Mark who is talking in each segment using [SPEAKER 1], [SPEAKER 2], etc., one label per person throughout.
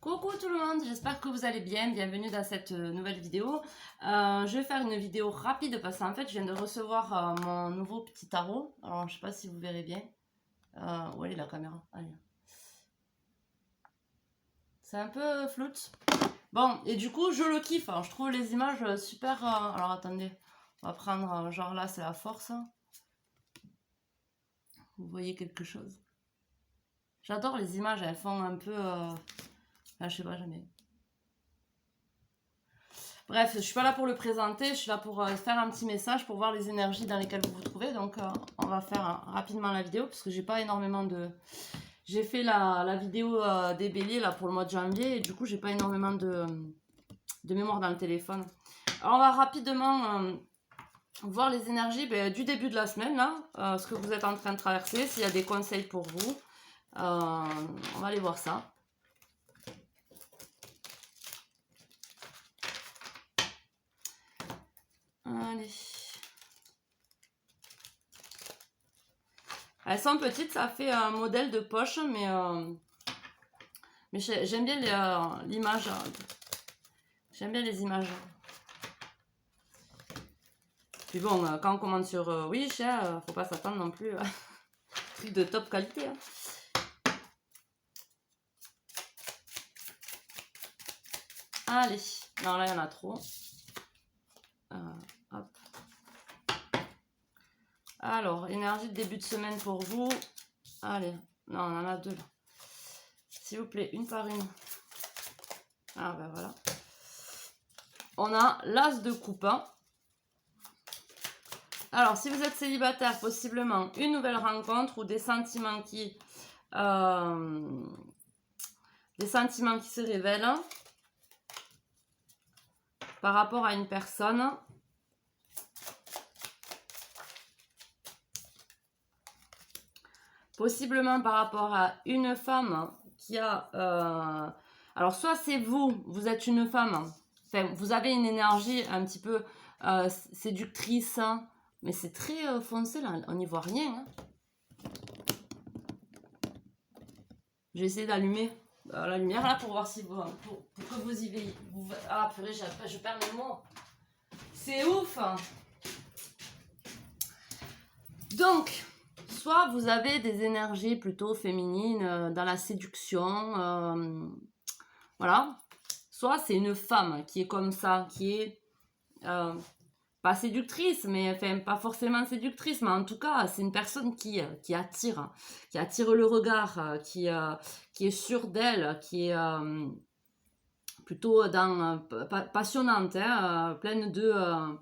[SPEAKER 1] Coucou tout le monde, j'espère que vous allez bien, bienvenue dans cette nouvelle vidéo. Je vais faire une vidéo rapide parce qu'en fait je viens de recevoir mon nouveau petit tarot. Alors je sais pas si vous verrez bien. Où elle est la caméra? Allez. C'est un peu floute. Bon, et du coup je le kiffe, alors, je trouve les images super... alors attendez, on va prendre genre là c'est la force. Vous voyez quelque chose? J'adore les images, elles font un peu... Là, je sais pas jamais. Bref, je suis pas là pour le présenter, je suis là pour faire un petit message, pour voir les énergies dans lesquelles vous vous trouvez. Donc on va faire rapidement la vidéo, parce que j'ai pas énormément de... J'ai fait la vidéo des béliers là pour le mois de janvier, et du coup j'ai pas énormément de mémoire dans le téléphone. Alors on va rapidement voir les énergies du début de la semaine, là, ce que vous êtes en train de traverser, s'il y a des conseils pour vous. On va aller voir ça. Allez. Elles sont petites, ça fait un modèle de poche, mais j'aime bien l'image. J'aime bien les images. Puis bon, quand on commande sur Wish, faut pas s'attendre non plus à truc de top qualité. Hein. Allez, non là il y en a trop. Hop. Alors, énergie de début de semaine pour vous. Allez, non, on en a deux là. S'il vous plaît, une par une. Ah ben voilà. On a l'as de coupe. Hein. Alors, si vous êtes célibataire, possiblement une nouvelle rencontre ou des sentiments qui se révèlent par rapport à une personne. Possiblement par rapport à une femme qui a... alors, soit c'est vous, vous êtes une femme, enfin, vous avez une énergie un petit peu séductrice, hein, mais c'est très foncé, là, on n'y voit rien. Hein. Je vais essayer d'allumer la lumière, là, pour voir si vous... Pour que vous y veillez. Ah, purée, je perds mes mots. C'est ouf. Donc... Soit vous avez des énergies plutôt féminines dans la séduction, voilà. Soit c'est une femme qui est comme ça, qui est pas séductrice, mais enfin pas forcément séductrice, mais en tout cas c'est une personne qui attire le regard, qui est sûre d'elle, qui est plutôt passionnante, hein, pleine de...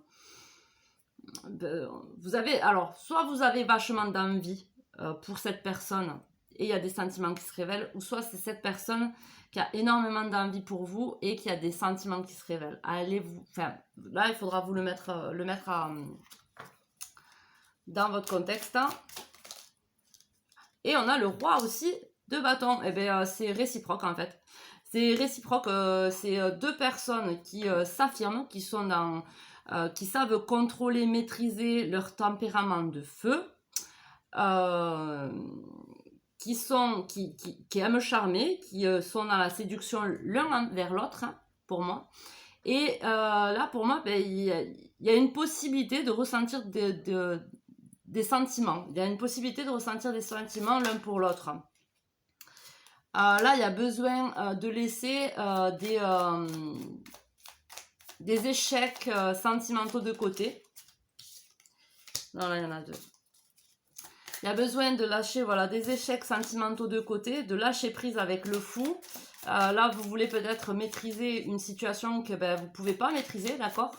[SPEAKER 1] vous avez, alors, soit vous avez vachement d'envie pour cette personne et il y a des sentiments qui se révèlent, ou soit c'est cette personne qui a énormément d'envie pour vous et qui a des sentiments qui se révèlent. Enfin, là, il faudra vous le mettre dans votre contexte. Et on a le roi aussi de bâton. Et bien, c'est réciproque en fait. C'est réciproque. C'est deux personnes qui s'affirment, qui sont dans... qui savent contrôler, maîtriser leur tempérament de feu, qui aiment charmer, qui sont dans la séduction l'un vers l'autre, hein, pour moi. Et là, pour moi, il y a une possibilité de ressentir des sentiments. Il y a une possibilité de ressentir des sentiments l'un pour l'autre. Là, il y a besoin de laisser des échecs sentimentaux de côté. Non, là, il y en a deux. Il y a besoin de lâcher des échecs sentimentaux de côté, de lâcher prise avec le fou. Là, vous voulez peut-être maîtriser une situation que vous ne pouvez pas maîtriser, d'accord?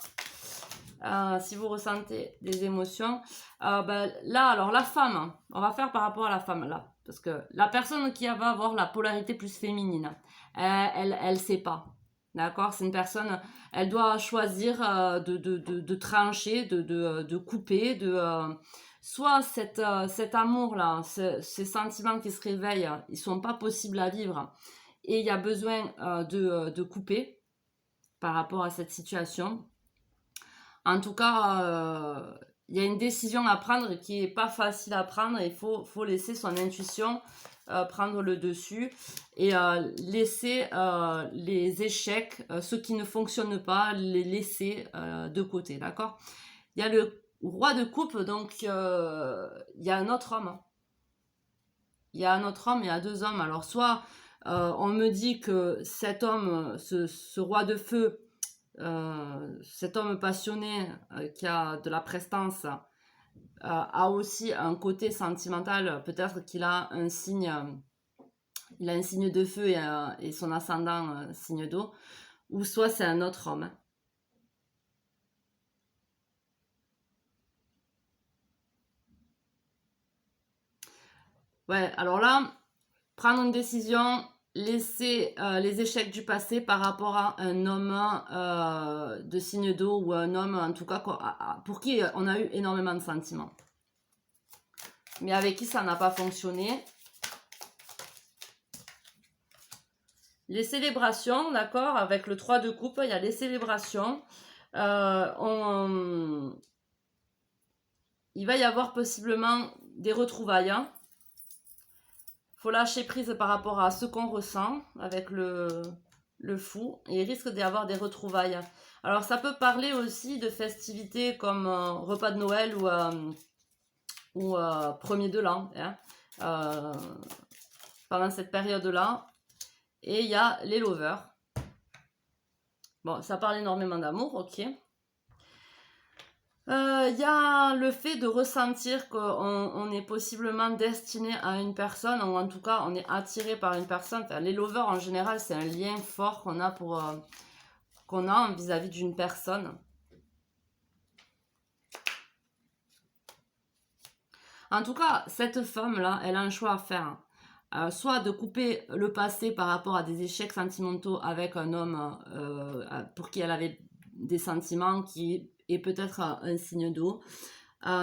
[SPEAKER 1] Si vous ressentez des émotions. Là, alors, la femme, on va faire par rapport à la femme, là. Parce que la personne qui va avoir la polarité plus féminine, elle sait pas. D'accord, c'est une personne, elle doit choisir de trancher, de couper, soit cet amour-là, ces sentiments qui se réveillent, ils sont pas possibles à vivre et il y a besoin de couper par rapport à cette situation. En tout cas, il y a une décision à prendre qui est pas facile à prendre, il faut laisser son intuition prendre le dessus et laisser les échecs, ceux qui ne fonctionnent pas, les laisser de côté, d'accord? Il y a le roi de coupe, donc il y a un autre homme. Il y a un autre homme, il y a deux hommes. Alors soit on me dit que cet homme, ce roi de feu, cet homme passionné qui a de la prestance, a aussi un côté sentimental. Peut-être qu'il a un signe, il a un signe de feu et son ascendant signe d'eau. Ou soit c'est un autre homme. Ouais, alors là, prendre une décision, laisser les échecs du passé par rapport à un homme de signe d'eau ou un homme en tout cas pour qui on a eu énormément de sentiments. Mais avec qui ça n'a pas fonctionné. Les célébrations, d'accord, avec le 3 de coupe, il y a les célébrations. Il va y avoir possiblement des retrouvailles. Hein. Faut lâcher prise par rapport à ce qu'on ressent avec le fou et il risque d'y avoir des retrouvailles. Alors ça peut parler aussi de festivités comme repas de Noël ou premier de l'an hein, pendant cette période-là. Et il y a les lovers. Bon, ça parle énormément d'amour, ok. Il y a le fait de ressentir qu'on est possiblement destiné à une personne, ou en tout cas on est attiré par une personne. Enfin, les lovers en général, c'est un lien fort qu'on a qu'on a vis-à-vis d'une personne. En tout cas, cette femme-là, elle a un choix à faire. Soit de couper le passé par rapport à des échecs sentimentaux avec un homme pour qui elle avait des sentiments qui est peut-être un signe d'eau,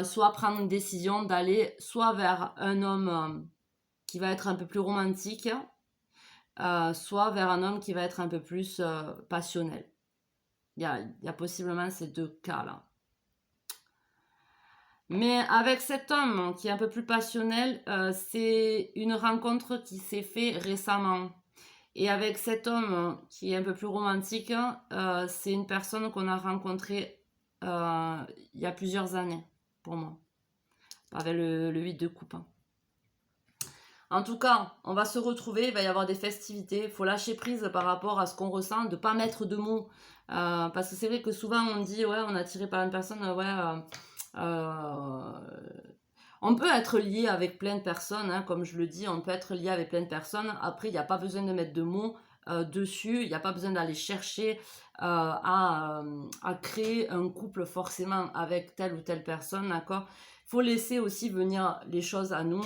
[SPEAKER 1] soit prendre une décision d'aller soit vers un homme qui va être un peu plus romantique, soit vers un homme qui va être un peu plus passionnel. Il y a possiblement ces deux cas-là. Mais avec cet homme qui est un peu plus passionnel, c'est une rencontre qui s'est faite récemment. Et avec cet homme qui est un peu plus romantique, c'est une personne qu'on a rencontrée il y a plusieurs années, pour moi. Avec le 8 de coupe. En tout cas, on va se retrouver, il va y avoir des festivités, il faut lâcher prise par rapport à ce qu'on ressent, de ne pas mettre de mots. Parce que c'est vrai que souvent on dit, ouais, on est attiré par une personne, on peut être lié avec plein de personnes, hein, comme je le dis, on peut être lié avec plein de personnes. Après, il n'y a pas besoin de mettre de mots dessus, il n'y a pas besoin d'aller chercher à créer un couple forcément avec telle ou telle personne, d'accord? Il faut laisser aussi venir les choses à nous,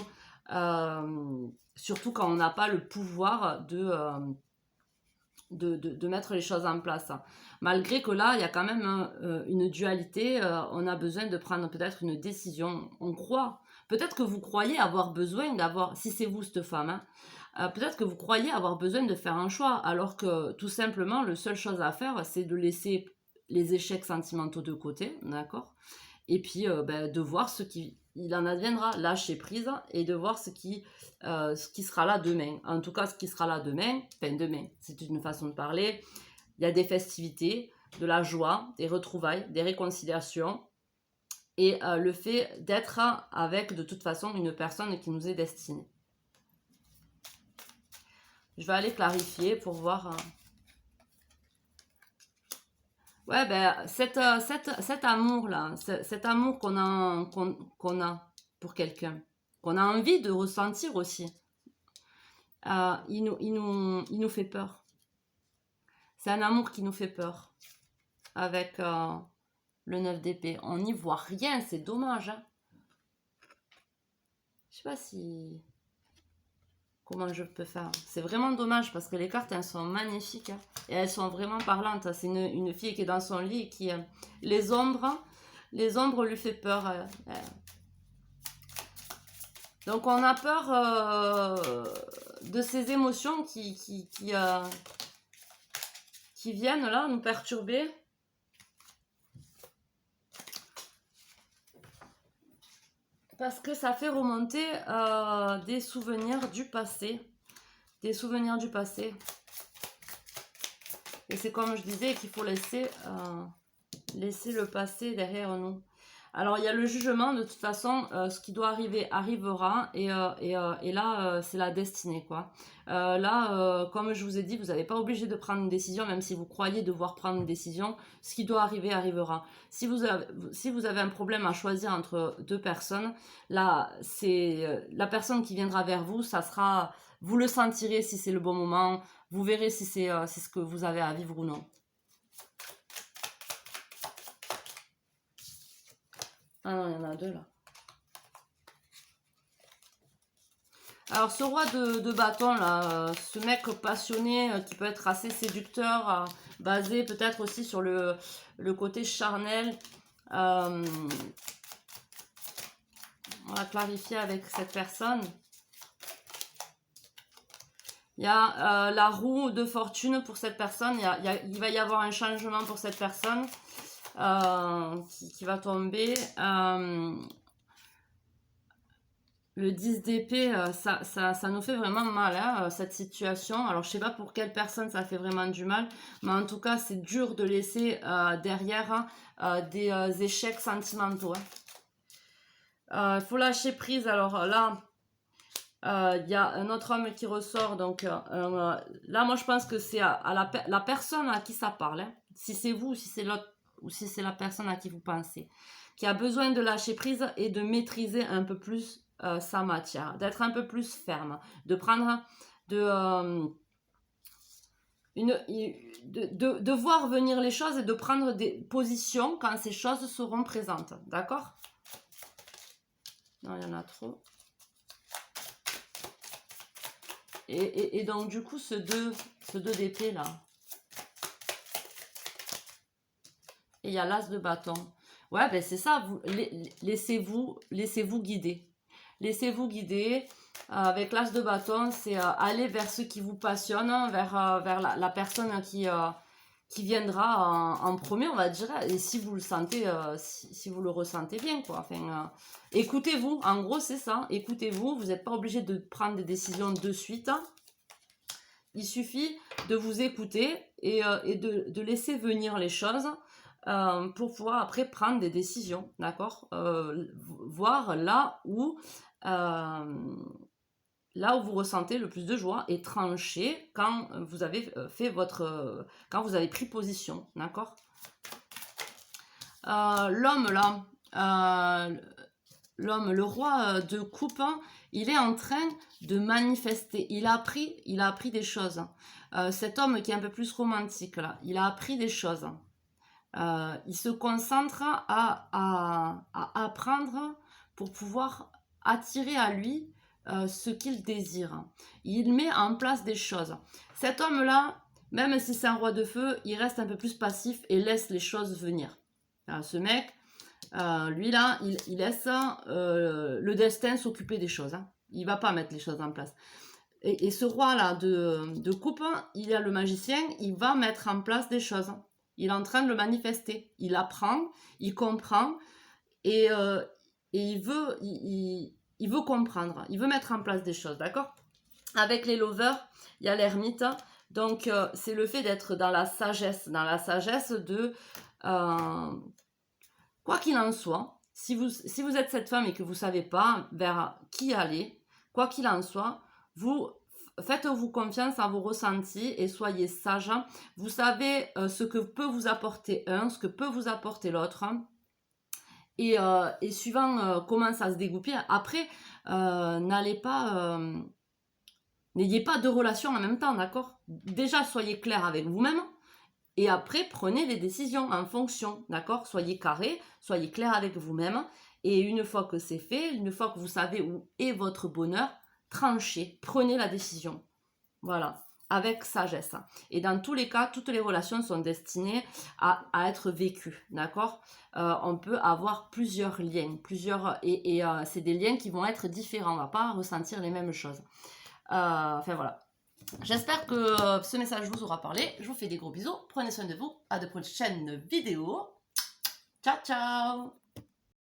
[SPEAKER 1] surtout quand on n'a pas le pouvoir de mettre les choses en place. Malgré que là, il y a quand même une dualité, on a besoin de prendre peut-être une décision. On croit, peut-être que vous croyez avoir besoin d'avoir, si c'est vous cette femme, hein, peut-être que vous croyez avoir besoin de faire un choix, alors que tout simplement, la seule chose à faire, c'est de laisser les échecs sentimentaux de côté, d'accord? Et puis de voir ce qui il en adviendra, lâcher prise et de voir ce qui sera là demain. En tout cas, ce qui sera là demain, enfin demain, c'est une façon de parler. Il y a des festivités, de la joie, des retrouvailles, des réconciliations et le fait d'être avec de toute façon une personne qui nous est destinée. Je vais aller clarifier pour voir. Ouais, ben, cet amour-là, cet amour qu'on a pour quelqu'un, qu'on a envie de ressentir aussi, il nous fait peur. C'est un amour qui nous fait peur. Avec le 9 d'épée. On n'y voit rien, c'est dommage. Hein. Je sais pas si... Comment je peux faire. C'est vraiment dommage parce que les cartes, elles sont magnifiques. Hein. Et elles sont vraiment parlantes. C'est une fille qui est dans son lit et qui... les ombres lui fait peur. Donc on a peur de ces émotions qui viennent là nous perturber. Parce que ça fait remonter des souvenirs du passé. Des souvenirs du passé. Et c'est comme je disais qu'il faut laisser le passé derrière nous. Alors, il y a le jugement, de toute façon, ce qui doit arriver arrivera, et là, c'est la destinée, quoi. Là, comme je vous ai dit, vous n'êtes pas obligé de prendre une décision, même si vous croyez devoir prendre une décision, ce qui doit arriver arrivera. Si vous avez un problème à choisir entre deux personnes, là, c'est la personne qui viendra vers vous, ça sera, vous le sentirez si c'est le bon moment, vous verrez si c'est ce que vous avez à vivre ou non. Ah non, il y en a deux là. Alors ce roi de bâton là, ce mec passionné qui peut être assez séducteur, basé peut-être aussi sur le côté charnel. On va clarifier avec cette personne. Il y a la roue de fortune pour cette personne. Il va y avoir un changement pour cette personne. Qui va tomber. Le 10 d'épée, ça nous fait vraiment mal, hein, cette situation. Alors, je sais pas pour quelle personne ça fait vraiment du mal, mais en tout cas, c'est dur de laisser derrière des échecs sentimentaux. Il faut lâcher prise. Alors là, il y a un autre homme qui ressort. Donc là, moi, je pense que c'est à la personne à qui ça parle. Hein. Si c'est vous, si c'est l'autre, ou si c'est la personne à qui vous pensez, qui a besoin de lâcher prise et de maîtriser un peu plus sa matière, d'être un peu plus ferme, de prendre de voir venir les choses et de prendre des positions quand ces choses seront présentes. D'accord? Non, il y en a trop. Et donc, du coup, ce 2 d'épée là. Et il y a l'as de bâton. Ouais, ben c'est ça. Laissez-vous guider. Laissez-vous guider. Avec l'as de bâton, c'est aller vers ce qui vous passionne, vers la personne qui viendra en premier, on va dire. Et si vous le sentez, si vous le ressentez bien, quoi. Enfin, écoutez-vous. En gros, c'est ça. Écoutez-vous. Vous n'êtes pas obligé de prendre des décisions de suite. Il suffit de vous écouter et de laisser venir les choses. Pour pouvoir après prendre des décisions, d'accord, voir là où vous ressentez le plus de joie et trancher quand vous avez fait quand vous avez pris position, d'accord. L'homme là, le roi de coupe, il est en train de manifester, il a appris des choses. Cet homme qui est un peu plus romantique là, il a appris des choses. Il se concentre à apprendre pour pouvoir attirer à lui ce qu'il désire. Il met en place des choses. Cet homme-là, même si c'est un roi de feu, il reste un peu plus passif et laisse les choses venir. Ce mec, lui-là, il laisse le destin s'occuper des choses. Hein. Il ne va pas mettre les choses en place. Et ce roi-là de coupe, il y a le magicien, il va mettre en place des choses. Il est en train de le manifester. Il apprend, il comprend et il veut comprendre. Il veut mettre en place des choses, d'accord? Avec les lovers, il y a l'ermite. Donc, c'est le fait d'être dans la sagesse de... quoi qu'il en soit, si vous êtes cette femme et que vous ne savez pas vers qui aller, quoi qu'il en soit, faites-vous confiance à vos ressentis et soyez sage. Vous savez ce que peut vous apporter ce que peut vous apporter l'autre. Et suivant comment ça se dégoupille, après, n'ayez pas deux relations en même temps, d'accord? Déjà, soyez clair avec vous-même. Et après, prenez des décisions en fonction, d'accord? Soyez carré, soyez clair avec vous-même. Et une fois que c'est fait, une fois que vous savez où est votre bonheur, tranchez, prenez la décision. Voilà, avec sagesse. Et dans tous les cas, toutes les relations sont destinées à être vécues, d'accord? On peut avoir plusieurs liens, et c'est des liens qui vont être différents, on ne va pas ressentir les mêmes choses. Enfin voilà. J'espère que ce message vous aura parlé. Je vous fais des gros bisous. Prenez soin de vous. À de prochaines vidéos. Ciao, ciao!